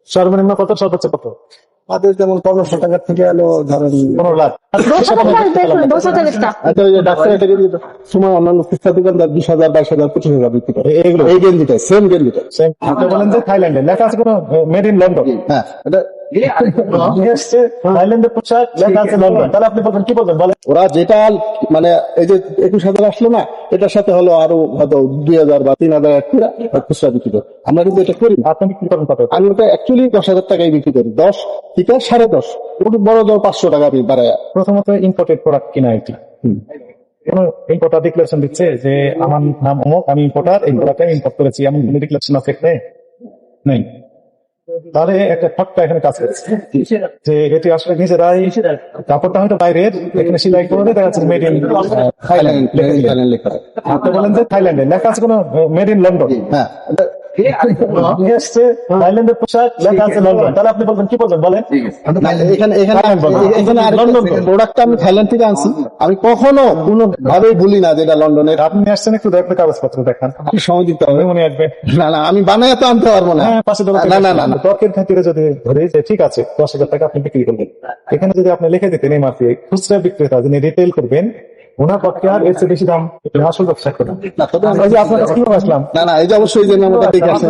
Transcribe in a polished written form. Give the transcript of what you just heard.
সর্বনিম্ন কত, সর্বোচ্চ কত? আমাদের যেমন 1500 টাকা থেকে এলো ধরেন 15 লাখ। আচ্ছা, ওই যে ডাক্তার এটা দিয়ে দিত। সময় অন্যান্য খুচরা দোকানদার 20,000, 22,000, 25,000 বিক্রি করে এগুলো এই গেঞ্জিটা, সেম গেঞ্জিটা। আপনি বলেন যে থাইল্যান্ডে লেখা আছে কোনো মেড ইন লন্ডন, হ্যাঁ, এটা নিয়ে এসছে থাইল্যান্ডের পোশাক, লেখা আছে লন্ডন, তাহলে আপনি বলবেন কি বলবেন বলেন? ওরা যেটা মানে এই যে 21,000 আসলো না, এটার সাথে হলো আরো হয়তো 2,000 বা 3,000 অ্যাড করে খুচরা বিক্রি করে। আমরা কিন্তু এটা করি না। আপনি বিক্রি করেন কত? আমি ওটা অ্যাকচুয়ালি 10,000 টাকায় বিক্রি করি, 10 থেকে 10.5, একটু বড় ধর 500 টাকা আমি বাড়ায়। প্রথমত ইম্পোর্টেড প্রোডাক্ট কিনা এটি কোন ইম্পোর্টার ডিক্লারেশন দিচ্ছে যে আমার নাম অমুক, আমি ইম্পোর্টার, এই প্রোডাক্টটা ইম্পোর্ট করেছি, এমন কোনো ডিক্লারেশন আছে এখানে? নেই। তাহলে একটা ফটকা এখানে কাজ করছে যে এটি আসলে নিজেরাই, কাপড়টা হয়তো বাইরের, এখানে সেলাই করে দেখা যাচ্ছে মেড ইন থাইল্যান্ড লেখা। আপনি বলেন যে থাইল্যান্ডে লেখা আছে কোনো মেড ইন লন্ডন, হ্যাঁ, নিয়ে এসছে থাইল্যান্ডের পোশাক, লেখা আছে লন্ডন, তাহলে আপনি বলবেন কি বলবেন বলেন? না, এখানে প্রোডাক্টটা আমি থাইল্যান্ড থেকে আনছি। আমি কখনো কোনো ভাবেই ভুলি না যে এটা লন্ডনের। আপনি আসছেন, একটু দেখবেন কাগজপত্র দেখান, আপনি সময় দিতে হবে। মনে আসবে। না, আমি বানায় তো আনতে পারবো না। হ্যাঁ, পাশে না। তর্কের খাতিরে যদি ধরে যে ঠিক আছে 10,000 টাকা আপনি বিক্রি করবেন, এখানে যদি আপনি লিখে দিতেন এমআরপি, খুচরা বিক্রেতা যিনি রিটেল করবেন, ওনার পক্ষে আর এর চেয়ে বেশি দাম আসল ব্যবসা করেন। না, তবে আপনার কাছে কিভাবে আসলাম? না, এই যে অবশ্যই যে আমরা দেখে আসছি।